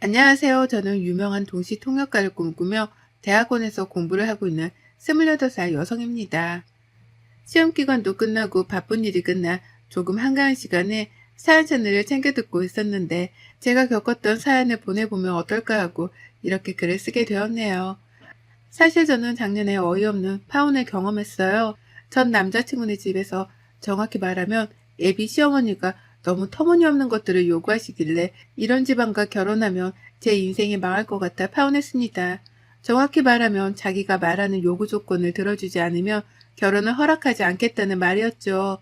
안녕하세요. 저는 유명한 동시 통역가를 꿈꾸며 대학원에서 공부를 하고 있는 28살 여성입니다. 시험 기간도 끝나고 바쁜 일이 끝나 조금 한가한 시간에 사연 채널을 챙겨 듣고 있었는데 제가 겪었던 사연을 보내보면 어떨까 하고 이렇게 글을 쓰게 되었네요. 사실 저는 작년에 어이없는 파혼을 경험했어요. 전 남자친구네 집에서 정확히 말하면 예비 시어머니가 너무 터무니없는 것들을 요구하시길래 이런 집안과 결혼하면 제 인생이 망할 것 같아 파혼했습니다. 정확히 말하면 자기가 말하는 요구 조건을 들어주지 않으면 결혼을 허락하지 않겠다는 말이었죠.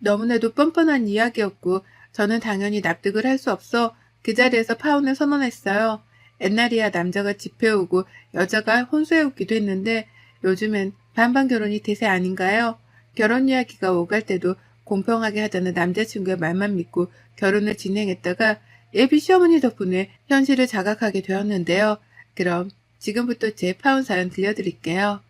너무나도 뻔뻔한 이야기였고 저는 당연히 납득을 할 수 없어 그 자리에서 파혼을 선언했어요. 옛날이야 남자가 집 해오고 여자가 혼수해오기도 했는데 요즘엔 반반 결혼이 대세 아닌가요? 결혼 이야기가 오갈 때도 공평하게 하자는 남자친구의 말만 믿고 결혼을 진행했다가 예비 시어머니 덕분에 현실을 자각하게 되었는데요. 그럼 지금부터 제 파혼 사연 들려드릴게요.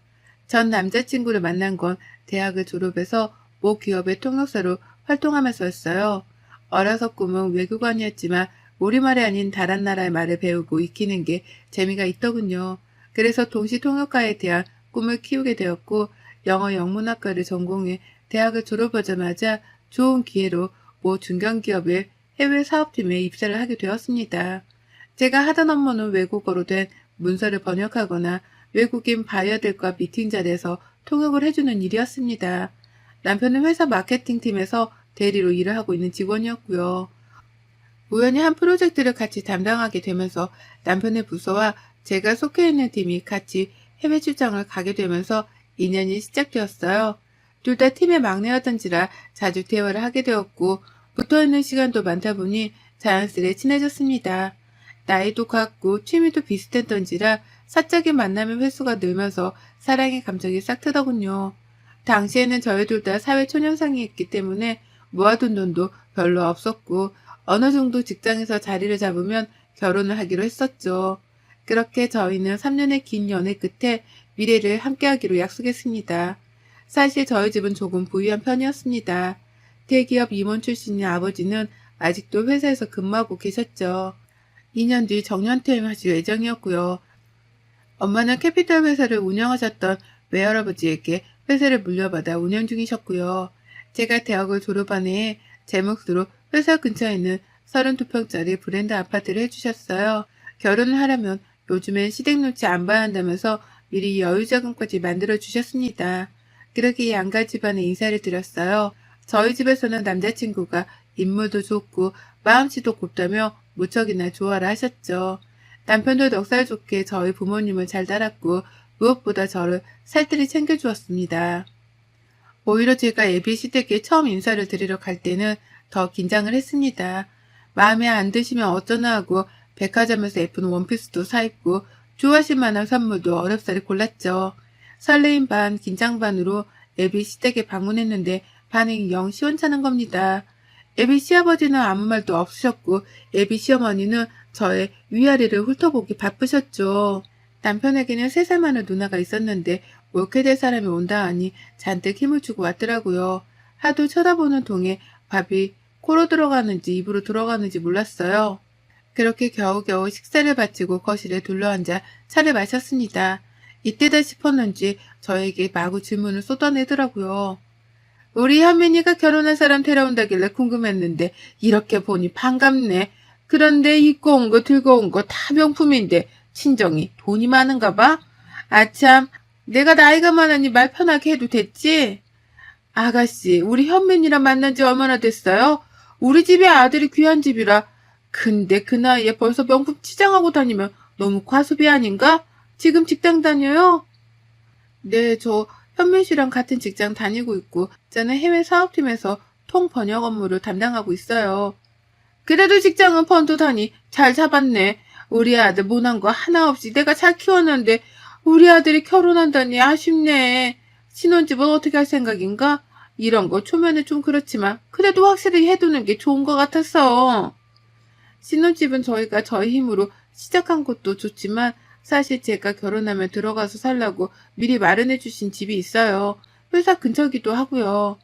전 남자친구를 만난 건 대학을 졸업해서 모 기업의 통역사로 활동하면서였어요. 어려서 꿈은 외국어이었지만 우리말이 아닌 다른 나라의 말을 배우고 익히는 게 재미가 있더군요. 그래서 동시 통역가에 대한 꿈을 키우게 되었고 영어 영문학과를 전공해 대학을 졸업하자마자 좋은 기회로 모 중견기업의 해외 사업팀에 입사를 하게 되었습니다. 제가 하던 업무는 외국어로 된 문서를 번역하거나 외국인 바이어들과 미팅 자리에서 통역을 해주는 일이었습니다. 남편은 회사 마케팅팀에서 대리로 일을 하고 있는 직원이었고요. 우연히 한 프로젝트를 같이 담당하게 되면서 남편의 부서와 제가 속해 있는 팀이 같이 해외 출장을 가게 되면서 인연이 시작되었어요. 둘 다 팀의 막내였던지라 자주 대화를 하게 되었고 붙어있는 시간도 많다 보니 자연스레 친해졌습니다. 나이도 같고 취미도 비슷했던지라 사적인 만남의 횟수가 늘면서 사랑의 감정이 싹 트더군요. 당시에는 저희 둘 다 사회 초년생이었기 때문에 모아둔 돈도 별로 없었고 어느 정도 직장에서 자리를 잡으면 결혼을 하기로 했었죠. 그렇게 저희는 3년의 긴 연애 끝에 미래를 함께하기로 약속했습니다. 사실 저희 집은 조금 부유한 편이었습니다. 대기업 임원 출신인 아버지는 아직도 회사에서 근무하고 계셨죠. 2년 뒤 정년퇴임하실 예정이었고요. 엄마는 캐피탈 회사를 운영하셨던 외할아버지에게 회사를 물려받아 운영 중이셨고요. 제가 대학을 졸업한 해에 제 몫으로 회사 근처에 있는 32평짜리 브랜드 아파트를 해주셨어요. 결혼을 하려면 요즘엔 시댁 눈치 안 봐야 한다면서 미리 여유자금까지 만들어주셨습니다. 그렇게 양가 집안에 인사를 드렸어요. 저희 집에서는 남자친구가 인물도 좋고 마음씨도 곱다며 무척이나 좋아라 하셨죠. 남편도 넉살 좋게 저희 부모님을 잘 따랐고 무엇보다 저를 살뜰히 챙겨주었습니다. 오히려 제가 예비 시댁에 처음 인사를 드리러 갈 때는 더 긴장을 했습니다. 마음에 안 드시면 어쩌나 하고 백화점에서 예쁜 원피스도 사입고 좋아하실 만한 선물도 어렵사리 골랐죠. 설레임 반 긴장 반으로 예비 시댁에 방문했는데 반응이 영 시원찮은 겁니다. 예비 시아버지는 아무 말도 없으셨고 예비 시어머니는 저의 위아래를 훑어보기 바쁘셨죠. 남편에게는 3살 많은 누나가 있었는데 옳게 될 사람이 온다 하니 잔뜩 힘을 주고 왔더라고요. 하도 쳐다보는 동에 밥이 코로 들어가는지 입으로 들어가는지 몰랐어요. 그렇게 겨우겨우 식사를 마치고 거실에 둘러앉아 차를 마셨습니다. 이때다 싶었는지 저에게 마구 질문을 쏟아내더라고요. 우리 현민이가 결혼할 사람 데려온다길래 궁금했는데 이렇게 보니 반갑네. 그런데 입고 온 거 들고 온 거 다 명품인데 친정이 돈이 많은가 봐? 아참, 내가 나이가 많으니 말 편하게 해도 됐지? 아가씨, 우리 현민이랑 만난 지 얼마나 됐어요? 우리 집의 아들이 귀한 집이라. 근데 그 나이에 벌써 명품 치장하고 다니면 너무 과소비 아닌가? 지금 직장 다녀요? 네, 저 현민 씨랑 같은 직장 다니고 있고 저는 해외 사업팀에서 통 번역 업무를 담당하고 있어요. 그래도 직장은 번듯하니 잘 잡았네. 우리 아들 못한 거 하나 없이 내가 잘 키웠는데 우리 아들이 결혼한다니 아쉽네. 신혼집은 어떻게 할 생각인가? 이런 거 초면에 좀 그렇지만 그래도 확실히 해두는 게 좋은 것 같았어. 신혼집은 저희가 저희 힘으로 시작한 것도 좋지만 사실 제가 결혼하면 들어가서 살라고 미리 마련해 주신 집이 있어요. 회사 근처기도 하고요.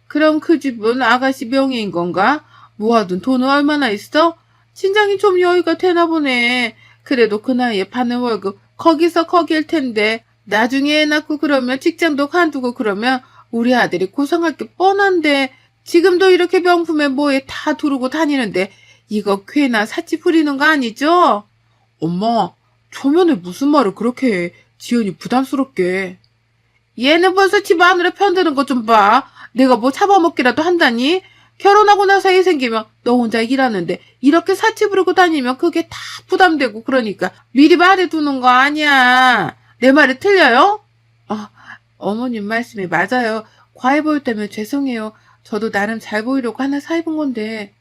그럼 그 집은 아가씨 명의인 건가? 모아둔 돈은 얼마나 있어? 신장이 좀 여유가 되나 보네. 그래도 그 나이에 받는 월급 거기서 거기일 텐데 나중에 애 낳고 그러면 직장도 관두고 그러면 우리 아들이 고생할 게 뻔한데 지금도 이렇게 명품에 뭐에 다 두르고 다니는데 이거 괜나 사치 부리는 거 아니죠? 엄마, 초면에 무슨 말을 그렇게 해. 지연이 부담스럽게. 얘는 벌써 집 안으로 편드는 거 좀 봐. 내가 뭐 잡아먹기라도 한다니? 결혼하고 나서 애 생기면 너 혼자 일하는데 이렇게 사치 부르고 다니면 그게 다 부담되고 그러니까 미리 말해두는 거 아니야. 내 말이 틀려요? 아, 어머님 말씀이 맞아요. 과해 보였다면 죄송해요. 저도 나름 잘 보이려고 하나 사입은 건데.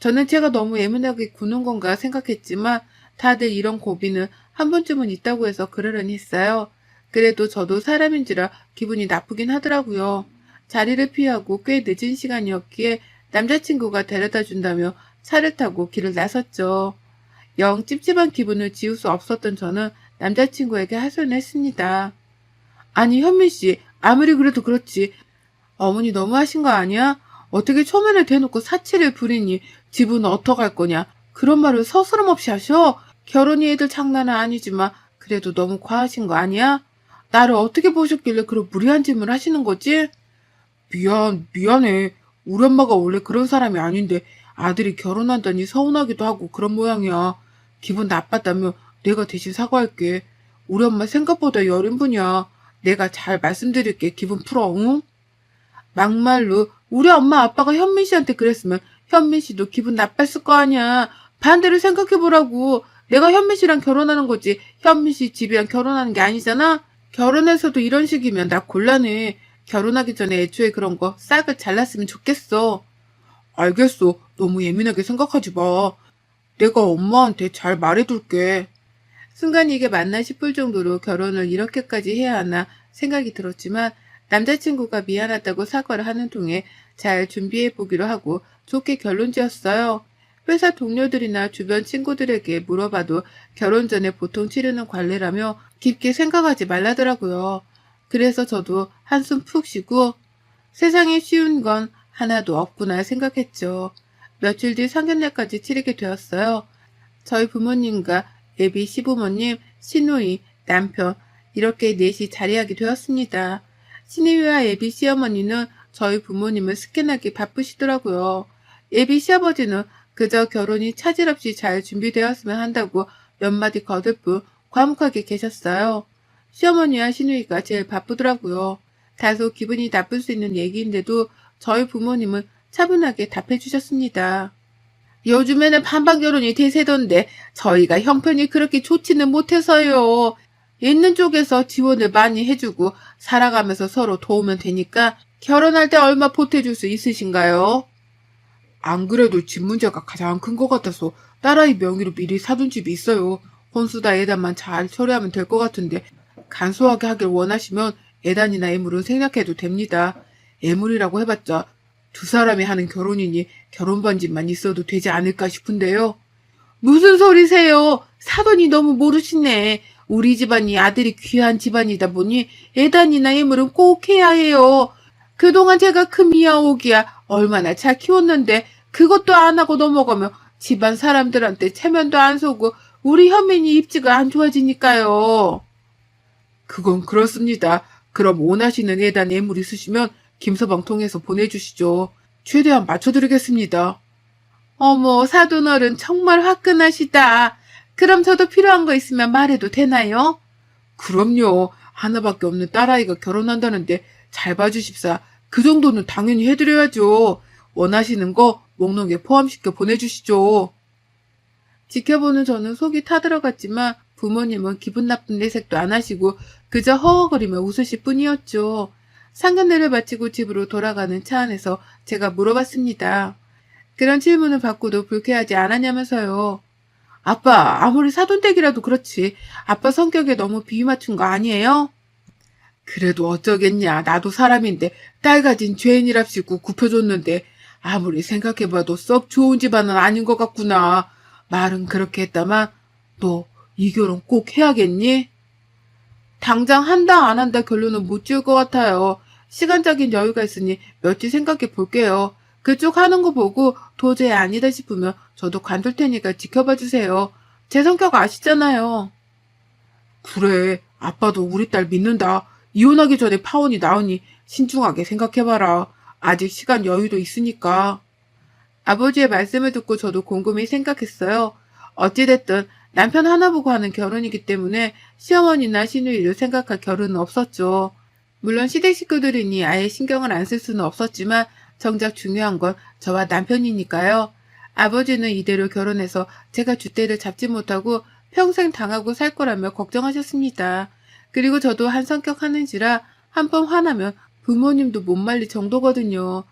저는 제가 너무 예민하게 구는 건가 생각했지만 다들 이런 고비는 한 번쯤은 있다고 해서 그러려니 했어요. 그래도 저도 사람인지라 기분이 나쁘긴 하더라고요. 자리를 피하고 꽤 늦은 시간이었기에 남자친구가 데려다 준다며 차를 타고 길을 나섰죠. 영 찝찝한 기분을 지울 수 없었던 저는 남자친구에게 하소연을 했습니다. 아니 현민 씨, 아무리 그래도 그렇지. 어머니 너무하신 거 아니야? 어떻게 초면에 대놓고 사치를 부리니 집은 어떡할 거냐? 그런 말을 서스럼 없이 하셔? 결혼이 애들 장난은 아니지만 그래도 너무 과하신 거 아니야? 나를 어떻게 보셨길래 그런 무리한 질문을 하시는 거지? 미안해. 우리 엄마가 원래 그런 사람이 아닌데 아들이 결혼한다니 서운하기도 하고 그런 모양이야. 기분 나빴다며 내가 대신 사과할게. 우리 엄마 생각보다 여린 분이야. 내가 잘 말씀드릴게. 기분 풀어, 응? 막말로 우리 엄마 아빠가 현민 씨한테 그랬으면 현민 씨도 기분 나빴을 거 아니야. 반대로 생각해보라고. 내가 현민 씨랑 결혼하는 거지 현민 씨 집이랑 결혼하는 게 아니잖아. 결혼해서도 이런 식이면 나 곤란해. 결혼하기 전에 애초에 그런 거 싹을 잘랐으면 좋겠어. 알겠어. 너무 예민하게 생각하지 마. 내가 엄마한테 잘 말해둘게. 순간 이게 맞나 싶을 정도로 결혼을 이렇게까지 해야 하나 생각이 들었지만 남자친구가 미안하다고 사과를 하는 통에 잘 준비해보기로 하고 좋게 결론 지었어요. 회사 동료들이나 주변 친구들에게 물어봐도 결혼 전에 보통 치르는 관례라며 깊게 생각하지 말라더라고요. 그래서 저도 한숨 푹 쉬고 세상에 쉬운 건 하나도 없구나 생각했죠. 며칠 뒤 상견례까지 치르게 되었어요. 저희 부모님과 예비 시부모님, 시누이, 남편 이렇게 넷이 자리하게 되었습니다. 시누이와 예비 시어머니는 저희 부모님을 스캔하기 바쁘시더라고요. 예비 시아버지는 그저 결혼이 차질 없이 잘 준비되었으면 한다고 몇 마디 거들 뿐 과묵하게 계셨어요. 시어머니와 시누이가 제일 바쁘더라고요. 다소 기분이 나쁠 수 있는 얘기인데도 저희 부모님은 차분하게 답해 주셨습니다. 요즘에는 반반 결혼이 대세던데 저희가 형편이 그렇게 좋지는 못해서요. 있는 쪽에서 지원을 많이 해주고 살아가면서 서로 도우면 되니까 결혼할 때 얼마 보태줄 수 있으신가요? 안 그래도 집 문제가 가장 큰 것 같아서 딸아이 명의로 미리 사둔 집이 있어요. 혼수다 예단만 잘 처리하면 될 것 같은데 간소하게 하길 원하시면 예단이나 애물은 생략해도 됩니다. 애물이라고 해봤자 두 사람이 하는 결혼이니 결혼 반지만 있어도 되지 않을까 싶은데요. 무슨 소리세요? 사돈이 너무 모르시네. 우리 집안이 아들이 귀한 집안이다 보니 예단이나 예물은 꼭 해야 해요. 그동안 제가 금이야 오기야 얼마나 잘 키웠는데 그것도 안 하고 넘어가면 집안 사람들한테 체면도 안 서고 우리 현민이 입지가 안 좋아지니까요. 그건 그렇습니다. 그럼 원하시는 예단 예물 있으시면 김서방 통해서 보내주시죠. 최대한 맞춰드리겠습니다. 어머, 사돈어른 정말 화끈하시다. 그럼 저도 필요한 거 있으면 말해도 되나요? 그럼요. 하나밖에 없는 딸아이가 결혼한다는데 잘 봐주십사. 그 정도는 당연히 해드려야죠. 원하시는 거 먹는 게 포함시켜 보내주시죠. 지켜보는 저는 속이 타들어갔지만 부모님은 기분 나쁜 내색도 안 하시고 그저 허허거리며 웃으실 뿐이었죠. 상견례를 마치고 집으로 돌아가는 차 안에서 제가 물어봤습니다. 그런 질문을 받고도 불쾌하지 않았냐면서요. 아빠, 아무리 사돈댁이라도 그렇지. 아빠 성격에 너무 비위 맞춘 거 아니에요? 그래도 어쩌겠냐. 나도 사람인데 딸 가진 죄인이랍시고 굽혀줬는데 아무리 생각해봐도 썩 좋은 집안은 아닌 것 같구나. 말은 그렇게 했다만 너 이 결혼 꼭 해야겠니? 당장 한다 안 한다 결론은 못 지을 것 같아요. 시간적인 여유가 있으니 며칠 생각해 볼게요. 그쪽 하는 거 보고 도저히 아니다 싶으면 저도 관둘 테니까 지켜봐 주세요. 제 성격 아시잖아요. 그래, 아빠도 우리 딸 믿는다. 이혼하기 전에 파혼이 나으니 신중하게 생각해봐라. 아직 시간 여유도 있으니까. 아버지의 말씀을 듣고 저도 곰곰이 생각했어요. 어찌됐든 남편 하나 보고 하는 결혼이기 때문에 시어머니나 시누이를 생각할 결혼은 없었죠. 물론 시댁 식구들이니 아예 신경을 안 쓸 수는 없었지만 정작 중요한 건 저와 남편이니까요. 아버지는 이대로 결혼해서 제가 줏대를 잡지 못하고 평생 당하고 살 거라며 걱정하셨습니다. 그리고 저도 한 성격 하는지라 한 번 화나면 부모님도 못 말릴 정도거든요.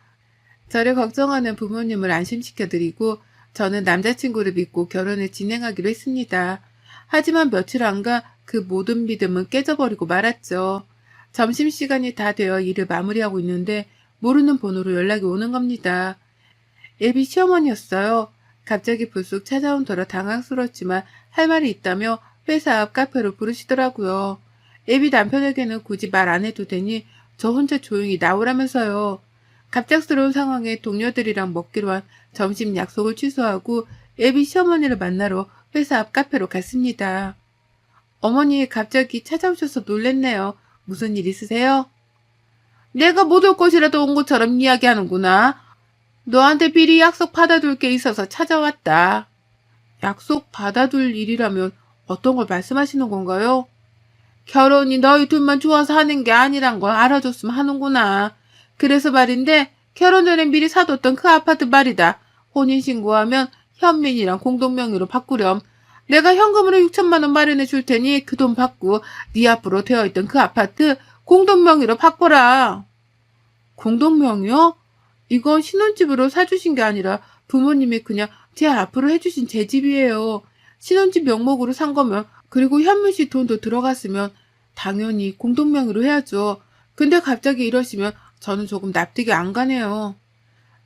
저를 걱정하는 부모님을 안심시켜드리고 저는 남자친구를 믿고 결혼을 진행하기로 했습니다. 하지만 며칠 안가 그 모든 믿음은 깨져버리고 말았죠. 점심시간이 다 되어 일을 마무리하고 있는데 모르는 번호로 연락이 오는 겁니다. 예비 시어머니였어요. 갑자기 불쑥 찾아온 터라 당황스러웠지만 할 말이 있다며 회사 앞 카페로 부르시더라고요. 예비 남편에게는 굳이 말 안 해도 되니 저 혼자 조용히 나오라면서요. 갑작스러운 상황에 동료들이랑 먹기로 한 점심 약속을 취소하고 예비 시어머니를 만나러 회사 앞 카페로 갔습니다. 어머니 갑자기 찾아오셔서 놀랬네요. 무슨 일 있으세요? 내가 못 올 것이라도 온 것처럼 이야기하는구나. 너한테 미리 약속 받아둘 게 있어서 찾아왔다. 약속 받아둘 일이라면 어떤 걸 말씀하시는 건가요? 결혼이 너희 둘만 좋아서 하는 게 아니란 걸 알아줬으면 하는구나. 그래서 말인데 결혼 전에 미리 사뒀던 그 아파트 말이다. 혼인신고하면 현민이랑 공동명의로 바꾸렴. 내가 현금으로 6천만 원 마련해 줄 테니 그 돈 받고 네 앞으로 되어있던 그 아파트 공동명의로 바꿔라. 공동명의요? 이건 신혼집으로 사주신 게 아니라 부모님이 그냥 제 앞으로 해주신 제 집이에요. 신혼집 명목으로 산 거면 그리고 현민 씨 돈도 들어갔으면 당연히 공동명의로 해야죠. 근데 갑자기 이러시면 저는 조금 납득이 안 가네요.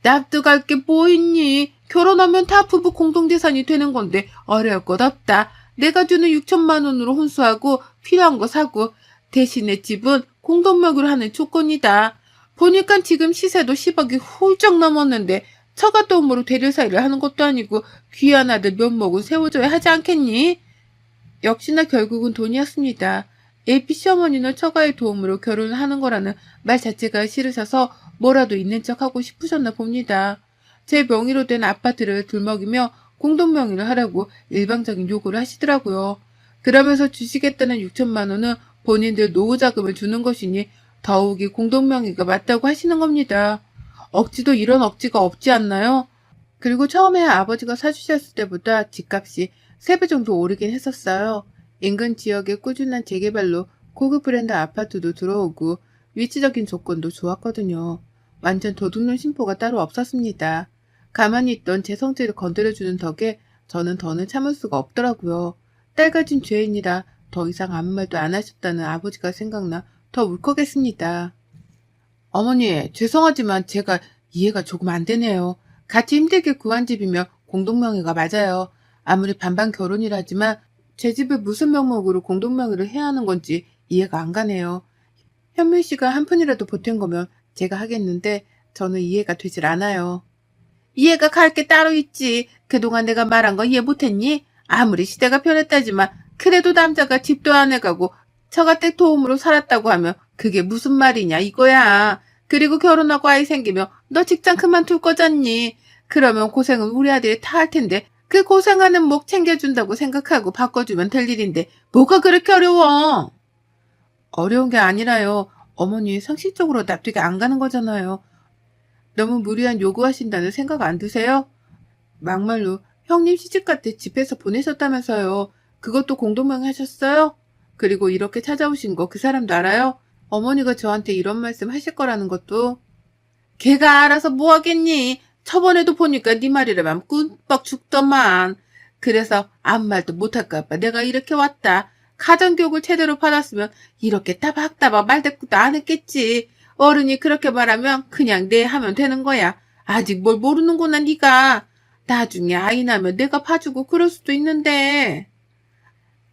납득할 게 뭐 있니? 결혼하면 다 부부 공동재산이 되는 건데 어려울 것 없다. 내가 주는 6천만 원으로 혼수하고 필요한 거 사고 대신에 집은 공동명의로 하는 조건이다. 보니까 지금 시세도 10억이 훌쩍 넘었는데 처가 도움으로 대리사이를 하는 것도 아니고 귀한 아들 면목은 세워줘야 하지 않겠니? 역시나 결국은 돈이었습니다. AP 시어머니는 처가의 도움으로 결혼을 하는 거라는 말 자체가 싫으셔서 뭐라도 있는 척하고 싶으셨나 봅니다. 제 명의로 된 아파트를 들먹이며 공동명의를 하라고 일방적인 요구를 하시더라고요. 그러면서 주시겠다는 6천만 원은 본인들 노후자금을 주는 것이니 더욱이 공동명의가 맞다고 하시는 겁니다. 억지도 이런 억지가 없지 않나요? 그리고 처음에 아버지가 사주셨을 때보다 집값이 3배 정도 오르긴 했었어요. 인근 지역에 꾸준한 재개발로 고급 브랜드 아파트도 들어오고 위치적인 조건도 좋았거든요. 완전 도둑놈 심보가 따로 없었습니다. 가만히 있던 제 성질을 건드려주는 덕에 저는 더는 참을 수가 없더라고요. 딸 가진 죄인이라 더 이상 아무 말도 안 하셨다는 아버지가 생각나 더 울컥했습니다. 어머니, 죄송하지만 제가 이해가 조금 안 되네요. 같이 힘들게 구한 집이며 공동명의가 맞아요. 아무리 반반 결혼이라지만 제 집을 무슨 명목으로 공동명의를 해야 하는 건지 이해가 안 가네요. 현민 씨가 한 푼이라도 보탠 거면 제가 하겠는데 저는 이해가 되질 않아요. 이해가 갈 게 따로 있지. 그동안 내가 말한 거 이해 못했니? 아무리 시대가 변했다지만 그래도 남자가 집도 안 해가고 처가댁 도움으로 살았다고 하면 그게 무슨 말이냐 이거야. 그리고 결혼하고 아이 생기면 너 직장 그만둘 거잖니. 그러면 고생은 우리 아들이 다 할 텐데 그 고생하는 목 챙겨준다고 생각하고 바꿔주면 될 일인데 뭐가 그렇게 어려워? 어려운 게 아니라요. 어머니 상식적으로 납득이 안 가는 거잖아요. 너무 무리한 요구하신다는 생각 안 드세요? 막말로 형님 시집갈 때 집에서 보내셨다면서요. 그것도 공동명의 하셨어요? 그리고 이렇게 찾아오신 거 그 사람도 알아요? 어머니가 저한테 이런 말씀 하실 거라는 것도. 걔가 알아서 뭐 하겠니? 저번에도 보니까 네 말이라면 꿀뻑 죽더만. 그래서 아무 말도 못할까 봐 내가 이렇게 왔다. 가정교육을 제대로 받았으면 이렇게 따박따박 말대꾸도 안 했겠지. 어른이 그렇게 말하면 그냥 네 하면 되는 거야. 아직 뭘 모르는구나 네가. 나중에 아이 나면 내가 봐주고 그럴 수도 있는데.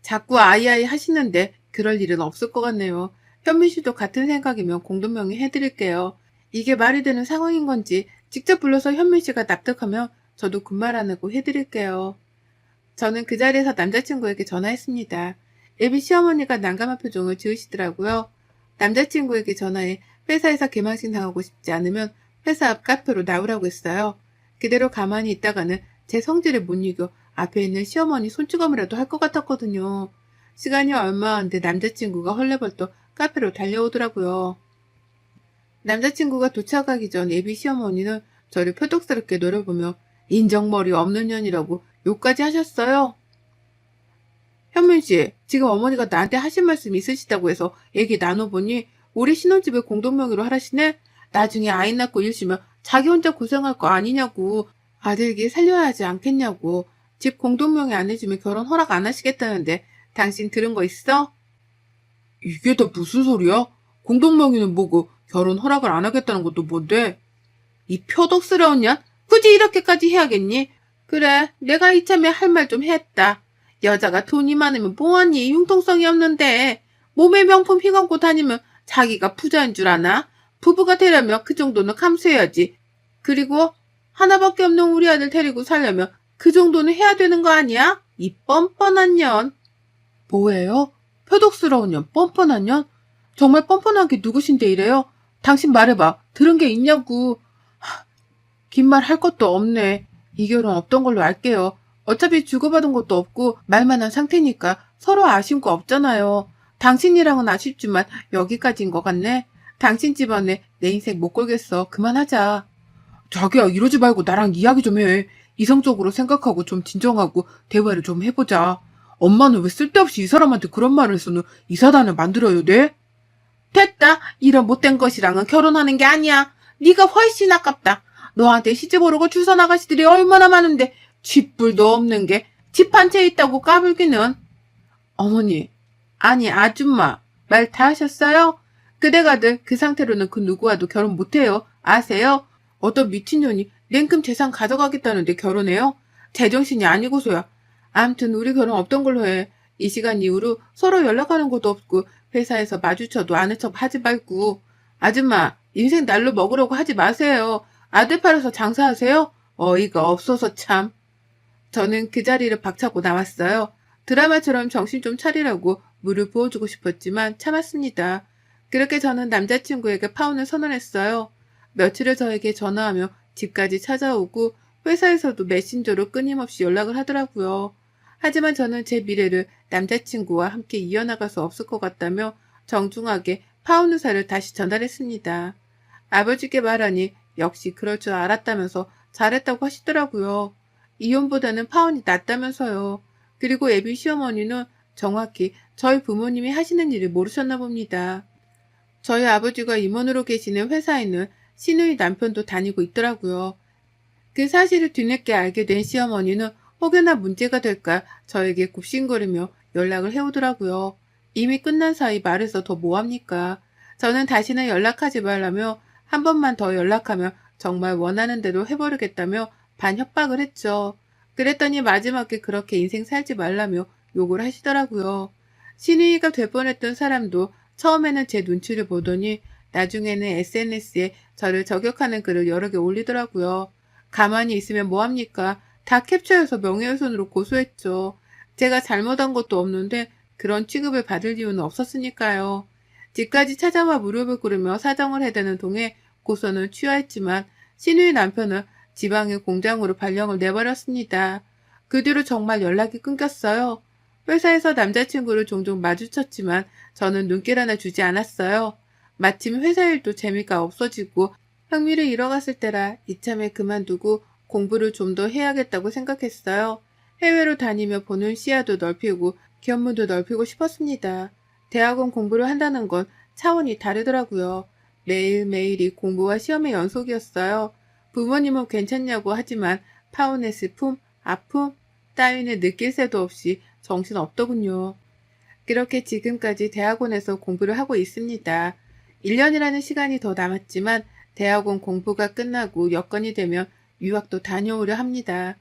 자꾸 아이아이 하시는데 그럴 일은 없을 것 같네요. 현민 씨도 같은 생각이면 공동명의 해드릴게요. 이게 말이 되는 상황인 건지 직접 불러서 현민 씨가 납득하면 저도 군말 안 하고 해드릴게요. 저는 그 자리에서 남자친구에게 전화했습니다. 애비 시어머니가 난감한 표정을 지으시더라고요. 남자친구에게 전화해 회사에서 개망신 당하고 싶지 않으면 회사 앞 카페로 나오라고 했어요. 그대로 가만히 있다가는 제 성질을 못 이겨 앞에 있는 시어머니 손찌검이라도 할 것 같았거든요. 시간이 얼마 안 돼 남자친구가 헐레벌떡 카페로 달려오더라고요. 남자친구가 도착하기 전 예비 시어머니는 저를 표독스럽게 노려보며 인정머리 없는 년이라고 욕까지 하셨어요. 현민 씨, 지금 어머니가 나한테 하신 말씀 있으시다고 해서 얘기 나눠보니 우리 신혼집을 공동명의로 하라시네? 나중에 아이 낳고 일시면 자기 혼자 고생할 거 아니냐고. 아들기 살려야 하지 않겠냐고. 집 공동명의 안 해주면 결혼 허락 안 하시겠다는데 당신 들은 거 있어? 이게 다 무슨 소리야? 공동명의는 뭐고 결혼 허락을 안 하겠다는 것도 뭔데? 이 표독스러운 년? 굳이 이렇게까지 해야겠니? 그래, 내가 이참에 할 말 좀 했다. 여자가 돈이 많으면 뭐하니? 융통성이 없는데. 몸에 명품 휘감고 다니면 자기가 부자인 줄 아나? 부부가 되려면 그 정도는 감수해야지. 그리고 하나밖에 없는 우리 아들 데리고 살려면 그 정도는 해야 되는 거 아니야? 이 뻔뻔한 년. 뭐예요? 표독스러운 년, 뻔뻔한 년? 정말 뻔뻔한 게 누구신데 이래요? 당신 말해봐. 들은 게 있냐고. 긴 말 할 것도 없네. 이 결혼 없던 걸로 알게요. 어차피 주고받은 것도 없고 말만 한 상태니까 서로 아쉬운 거 없잖아요. 당신이랑은 아쉽지만 여기까지인 것 같네. 당신 집안에 내 인생 못 걸겠어. 그만하자. 자기야, 이러지 말고 나랑 이야기 좀 해. 이성적으로 생각하고 좀 진정하고 대화를 좀 해보자. 엄마는 왜 쓸데없이 이 사람한테 그런 말을 해서는 이 사단을 만들어야 돼? 됐다. 이런 못된 것이랑은 결혼하는 게 아니야. 네가 훨씬 아깝다. 너한테 시집 오르고 주선 아가씨들이 얼마나 많은데 쥐뿔도 없는 게 집 한 채 있다고 까불기는. 어머니, 아니 아줌마, 말 다 하셨어요? 그대가들 그 상태로는 그 누구와도 결혼 못해요. 아세요? 어떤 미친년이 냉큼 재산 가져가겠다는데 결혼해요? 제정신이 아니고서야. 암튼 우리 결혼 없던 걸로 해. 이 시간 이후로 서로 연락하는 것도 없고 회사에서 마주쳐도 아는 척 하지 말고. 아줌마, 인생 날로 먹으려고 하지 마세요. 아들 팔아서 장사하세요? 어이가 없어서 참. 저는 그 자리를 박차고 나왔어요. 드라마처럼 정신 좀 차리라고 물을 부어주고 싶었지만 참았습니다. 그렇게 저는 남자친구에게 파혼을 선언했어요. 며칠 후 저에게 전화하며 집까지 찾아오고 회사에서도 메신저로 끊임없이 연락을 하더라고요. 하지만 저는 제 미래를 남자친구와 함께 이어나갈 수 없을 것 같다며 정중하게 파혼 의사를 다시 전달했습니다. 아버지께 말하니 역시 그럴 줄 알았다면서 잘했다고 하시더라고요. 이혼보다는 파혼이 낫다면서요. 그리고 애비 시어머니는 정확히 저희 부모님이 하시는 일을 모르셨나 봅니다. 저희 아버지가 임원으로 계시는 회사에는 시누이 남편도 다니고 있더라고요. 그 사실을 뒤늦게 알게 된 시어머니는 혹여나 문제가 될까 저에게 굽신거리며 연락을 해오더라고요. 이미 끝난 사이 말해서 더 뭐합니까? 저는 다시는 연락하지 말라며 한 번만 더 연락하면 정말 원하는 대로 해버리겠다며 반협박을 했죠. 그랬더니 마지막에 그렇게 인생 살지 말라며 욕을 하시더라고요. 신우이가 될 뻔했던 사람도 처음에는 제 눈치를 보더니 나중에는 SNS에 저를 저격하는 글을 여러 개 올리더라고요. 가만히 있으면 뭐합니까? 다 캡처해서 명예훼손으로 고소했죠. 제가 잘못한 것도 없는데 그런 취급을 받을 이유는 없었으니까요. 집까지 찾아와 무릎을 꿇으며 사정을 해대는 동에 고소는 취하했지만 신우의 남편은 지방의 공장으로 발령을 내버렸습니다. 그 뒤로 정말 연락이 끊겼어요. 회사에서 남자친구를 종종 마주쳤지만 저는 눈길 하나 주지 않았어요. 마침 회사 일도 재미가 없어지고 흥미를 잃어갔을 때라 이참에 그만두고 공부를 좀 더 해야겠다고 생각했어요. 해외로 다니며 보는 시야도 넓히고 견문도 넓히고 싶었습니다. 대학원 공부를 한다는 건 차원이 다르더라고요. 매일매일이 공부와 시험의 연속이었어요. 부모님은 괜찮냐고 하지만 파혼의 슬픔, 아픔 따위는 느낄 새도 없이 정신없더군요. 그렇게 지금까지 대학원에서 공부를 하고 있습니다. 1년이라는 시간이 더 남았지만 대학원 공부가 끝나고 여건이 되면 유학도 다녀오려 합니다.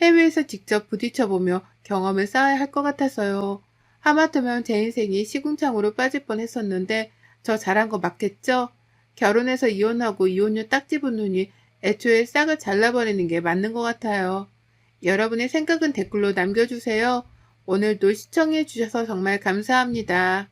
해외에서 직접 부딪혀보며 경험을 쌓아야 할 것 같아서요. 하마터면 제 인생이 시궁창으로 빠질 뻔했었는데 저 잘한 거 맞겠죠? 결혼해서 이혼하고 이혼료 딱지 붙느니 애초에 싹을 잘라버리는 게 맞는 것 같아요. 여러분의 생각은 댓글로 남겨주세요. 오늘도 시청해주셔서 정말 감사합니다.